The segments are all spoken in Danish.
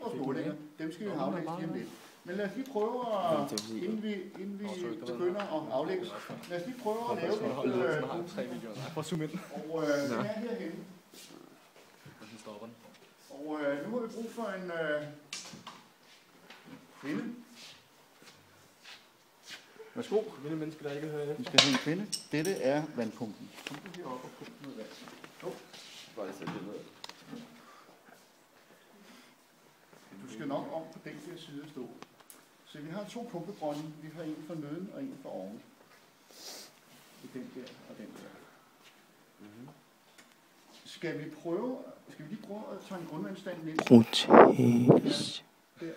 vores målinger. Dem skal vi have aflægge lige om lidt. Men lad os lige prøve, inden vi begynder at aflægge, lad os lige prøve at lave lidt. Og den er herhenne. Og nu har vi brug for en kvinde. Værsgo. Vi skal have en kvinde. Dette er vandpumpen. Kom du herop og pumpe noget vand. Du skal nok om på den her side at stå. Så vi har 2 pumpebrønde. Vi har en for neden og en for oven. Det er den der og den der. Skal vi lige prøve at tage en grundvandstand ind? Rotes. Der.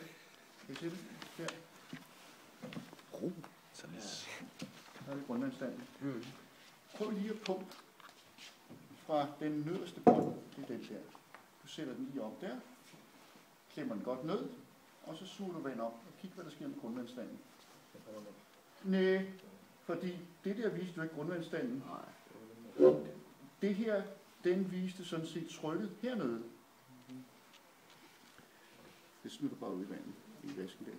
Kan I se det? Der. Der er vi grundvandstanden. Prøv lige at pumpe fra den nederste brønd til den der. Du sætter den lige op der. Klemmer den godt ned. Og så suger du vand op og kig, hvad der sker med grundvandstanden. Næh, fordi det der viste jo ikke grundvandstanden. Det her, den viste sådan set trykket hernede. Det smider du bare ud i vandet, i vasken der.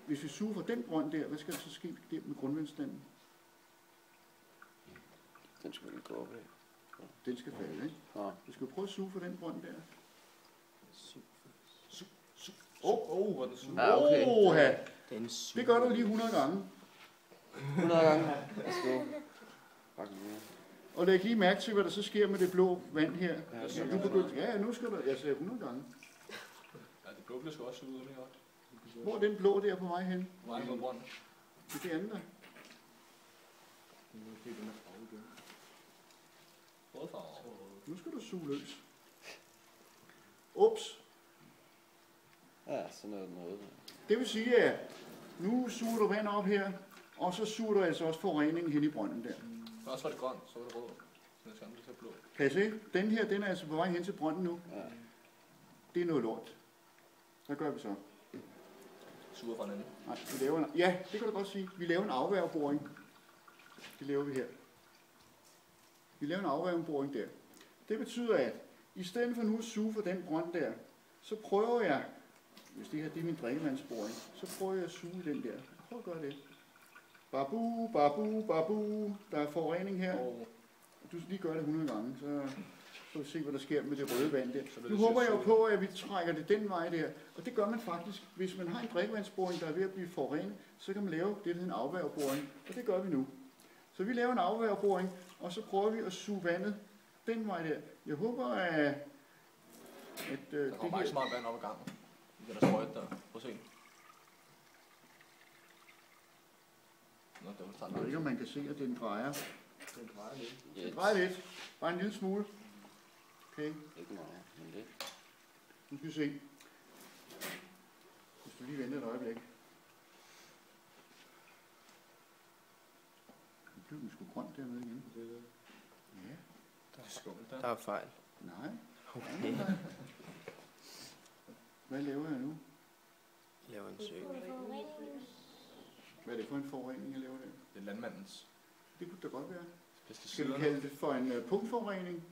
Hvis vi suger fra den brønd der, hvad skal der så ske der med grundvandstanden? Den skal ikke gå op af. Den skal falde, ikke? Ja. Vi skal prøve at suge fra den brønd der. Hvor er det suge? Ja, okay. Det gør du lige 100 gange. 100 gange? Værsgo. Og læg lige mærke til, hvad der så sker med det blå vand her. Ja, Nu skal du... Jeg sagde 100 gange. Ja, det blå skal også ud, ikke? Hvor er den blå der på vej hen? Hvor er den brønd? Det er det andet der. Nu skal du suge løs. Ups. Ja, sådan noget. Det vil sige, at nu suger du vand op her, og så suger du altså også forureningen hen i brønden der. Først var det grønt, så var det rød. Så det er blå. Kan I se? Den her, den er altså på vej hen til brønden nu. Ja. Det er noget lort. Hvad gør vi så? Suger fra den anden. Nej, vi laver ja, det kan du godt sige. Vi laver en afværgeboring. Det laver vi her. Vi laver en afværgeboring der. Det betyder, at i stedet for nu at suge fra den brønd der, så prøver jeg, hvis det her det er min drikkevandsboring, så prøver jeg at suge den der. Prøv at gøre det. Babu, babu, babu. Der er forurening her. Du skal lige gøre det 100 gange, så vi se, hvad der sker med det røde vand der. Nu håber jeg jo på, at vi trækker det den vej der. Og det gør man faktisk. Hvis man har en drikkevandsboring, der er ved at blive forurenet, så kan man lave det, der hedder en afværgeboring. Og det gør vi nu. Så vi laver en afværgeboring, og så prøver vi at suge vandet den vej der. Jeg håber, at der kommer ikke så meget vand op ad gangen. Det er der sprøjt der. Prøv at se. Jeg ved ikke, om man kan se, at den drejer. Den drejer lidt. Den drejer lidt. Bare en lille smule. Okay. Ikke meget, men det. Nu skal vi se. Hvis du lige venter et øjeblik. Nu blev den sgu grønt dernede igen. Ja. Der er fejl. Nej. Okay. Hvad laver jeg nu? Jeg laver en søg. Hvad er det for en forurening, jeg laver der? Det er landmandens. Det kunne da godt være. Skal vi kalde det for en punktforurening?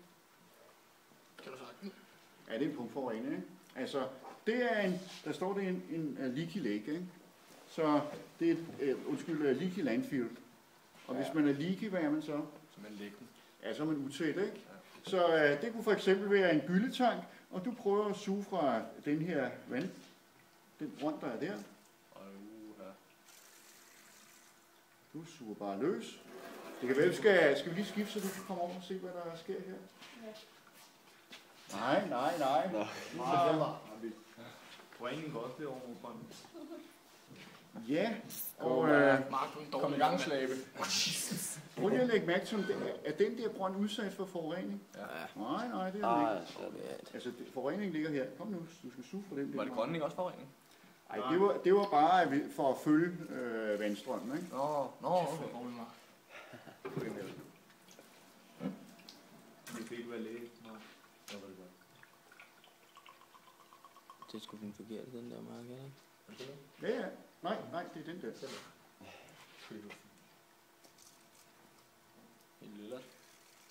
Kan du sagt? Ja, det er en punktforurening, ikke? Altså, det er der står det en leaky lake, ikke? Så det er et leaky landfill. Og hvis man er leaky, hvad er man så? Så man lægger den. Ja, så er man utæt, ikke? Så det kunne for eksempel være en gyldetank, og du prøver at suge fra den her vand, den brønd, der er der. Du suger bare løs. Det kan være, skal vi lige skifte, så du kan komme over og se, hvad der sker her? Nej. Forureningen går også derovre mod brønden. Ja, og Mark, du kom i gang, Slabe. prøv lige at lægge mærke til, at den der brønd udsat for forurening? Ja. Nej, det er den ikke. Altså, forureningen ligger her. Kom nu, du skal suge fra den der. Var det grønne ikke også forurening? Nej, det var bare for at følge vandstrømmen, ikke? Nå, okay. Det fik du være læge. Det skulle den forkerte, den der mark, eller? Ja. Nej, det er den der. Helt lille.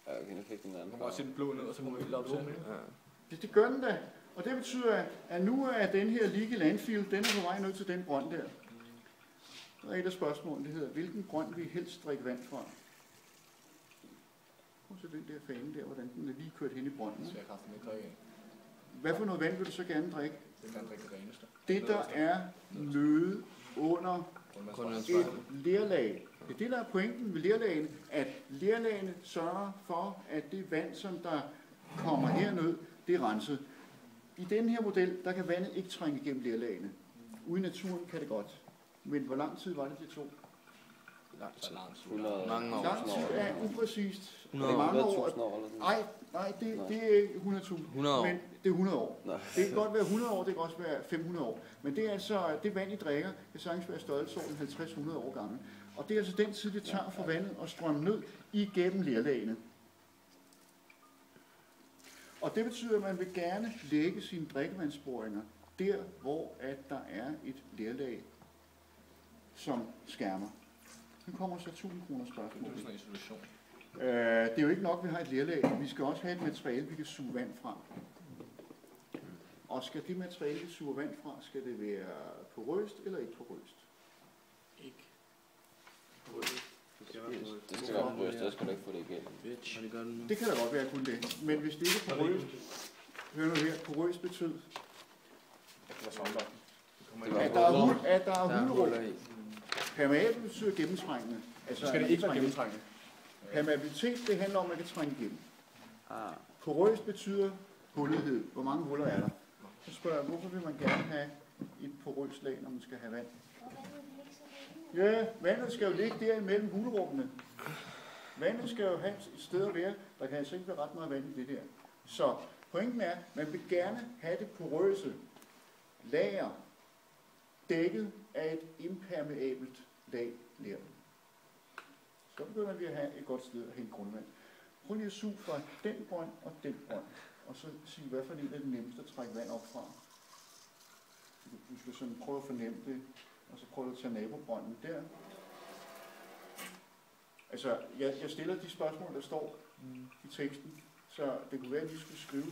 Ja, okay, nu fik den anden. Man kan også se den blå ned, og så må vi helt op til. Det gør den da. Og det betyder, at nu er den her leaky landfill, den er på vej ned til den brønd der. Der er et af spørgsmålene, det hedder, hvilken brønd vil I helst drikke vand fra? Prøv så den der fane der, hvordan den er lige kørt hen i brønden. Så jeg kan ikke drikke af. Hvad for noget vand vil du så gerne drikke? Det kan drikke det reneste. Det, der er nede under et lerlag. Det er det, der er pointen ved lerlagene, at lerlagene sørger for, at det vand, som der kommer herned, det er renset. I den her model, der kan vandet ikke trænge igennem lerlagene. Ude i naturen kan det godt. Men hvor lang tid var det tog? Lang tid. Mange år. Lang tid er upræcist. 100 mange år. år. Nej, det er ikke 100.000. 100 år. Men det er 100 år. Nej. Det kan godt være 100 år, det kan også være 500 år. Men det er altså, det vand I drikker, kan sagtens være størrelsesorden 50-100 år gammel. Og det er altså den tid, det tager for vandet at strømme ned igennem lerlagene. Og det betyder, at man vil gerne lægge sine drikkevandsboringer der, hvor at der er et lerlag, som skærmer. Nu kommer så 1000 kroner spørgsmål. Det er sådan en isolation. Det er jo ikke nok, at vi har et lerlag. Vi skal også have et materiale, vi kan suge vand fra. Og skal det materiale, vi suger vand fra, skal det være porøst eller ikke porøst? Ikke. Det skal være porøst, der skal du ikke få det igennem. Bitch. Det gør det nu. Det kan da godt være kun det. Men hvis det ikke er porøst, hør nu her, porøst betyder, Det kan være sondret. at der er hulrum. Permeabel betyder gennemtrængende. Altså, Så skal det ikke være gennemtrængende. Permeabilitet, det handler om, at man kan trænge igennem. Porøst betyder hullighed. Hvor mange huller er der? Så spørger jeg, hvorfor vil man gerne have et porøst lag, når man skal have vand? Ja, vandet skal jo ligge der imellem hulrummene. Vandet skal jo have et sted at være. Der kan altså ikke være ret meget vand i det der. Så pointen er, at man vil gerne have det porøse lager dækket af et impermeabelt lag ler. Så begynder vi at have et godt sted at hente grundvand. Prøv lige at suge fra den brønd og den brønd, og så sige, hvad for en er det nemmeste at trække vand op fra. Du skal sådan prøve at fornemme det, og så prøve at tage nabobrønden der. Altså, jeg stiller de spørgsmål, der står i teksten, så det kunne være, at vi skulle skrive.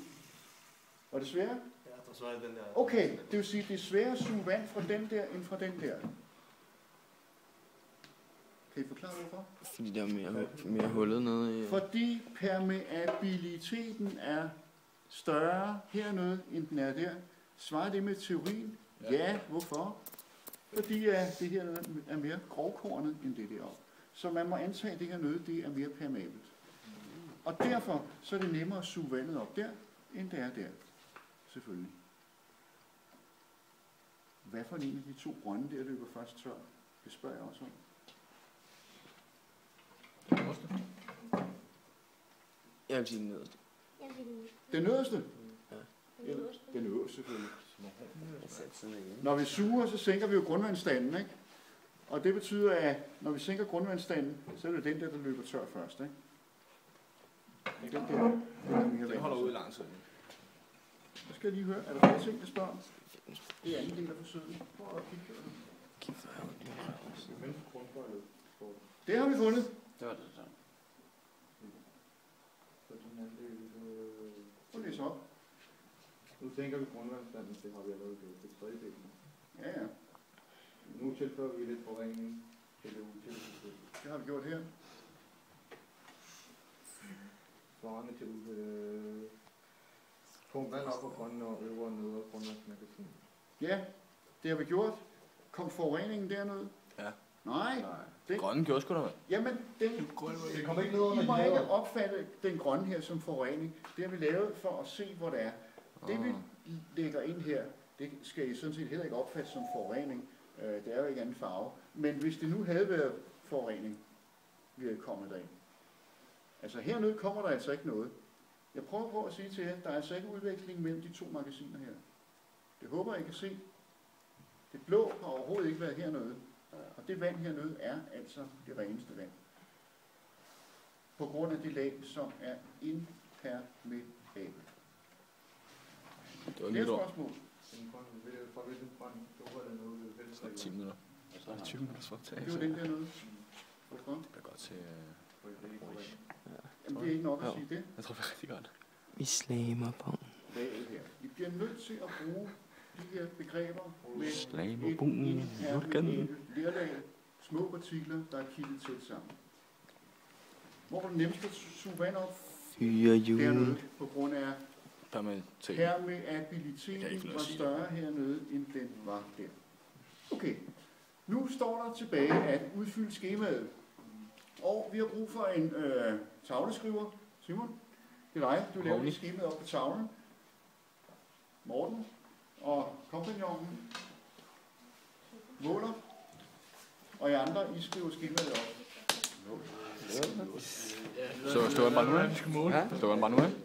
Var det sværere? Ja, der så er den der. Okay, det vil sige, at det er sværere at suge vand fra den der, end fra den der. Kan I forklare hvorfor? Fordi der er mere hullet nede i... Fordi permeabiliteten er større hernede, end den er der. Svarer det med teorien? Ja, hvorfor? Fordi det her er mere grovkornet end det deroppe. Så man må antage, at det her nede det er mere permeabelt. Og derfor så er det nemmere at suge vandet op der, end det er der. Selvfølgelig. Hvad for en af de to grønne der løber først tør? Det spørger jeg også om. Jeg vil sige den nederste. Den nederste? Ja. Eller, den øverste selvfølgelig. Når vi suger, så sænker vi jo grundvandsstanden, ikke? Og det betyder, at når vi sænker grundvandsstanden, så er det den der løber tør først, ikke? Den der, Den holder ud i lang tid. Så skal jeg lige høre, er der flere ting, der spørger? Det er anden del af forsøget. Prøv at kigge på det. Det har vi fundet. Det var det så. Prøv at læse op. Nu tænker vi grundvandsstanden, det har vi allerede gjort til tredjedelen. Ja, ja. Nu tilføjer vi lidt forurening til det utilfælde. Det har vi gjort her. Svarende til pump vand op på grønne og øvre og nedre grundvandsmagasin. Ja, det har vi gjort. Kom forureningen dernede? Ja. Nej. Den, Grønne gjorde sgu da, mand. jamen, den, Det kommer ikke ned under I må ikke jæder. opfatte den grønne her som forurening. Det har vi lavet for at se, hvor det er. Det vi lægger ind her, det skal I sådan set heller ikke opfatte som forurening. Det er jo ikke anden farve. Men hvis det nu havde været forurening, vi havde kommet derind. Altså hernede kommer der altså ikke noget. Jeg prøver på at sige til jer, der er altså ikke udveksling mellem de to magasiner her. Det håber I kan se. Det blå har overhovedet ikke været hernede. Og det vand hernede er altså det reneste vand. På grund af det lag, som er impermeabelt. Det var Flere lidt over. spørgsmål? Fra hvilken brønd, så var det noget ved Så er det 10 minutter. Så er det 20 minutter for Det var den dernede. Hvorfor? Det er godt til... Jamen, det er ikke nok at sige det. Jeg tror, det er rigtig godt. Vi slammer på. laget her. I bliver nødt til at bruge de her begreber med Slag på et bunden, impermeabelt lerlag, små partikler, der er kittet tæt sammen. Hvor er det nemmest at suge vand op? Hernede, på grund af permeabiliteten var større hernede, end den var der. Okay, nu står der tilbage at udfylde skemaet. Og vi har brug for en tavleskriver. Simon, det er dig. Du laver lige skemaet op på tavlen. Morten og kompagnonen måler. Og I andre, I skriver skemaet op. Så står en manuel? Står en manuel?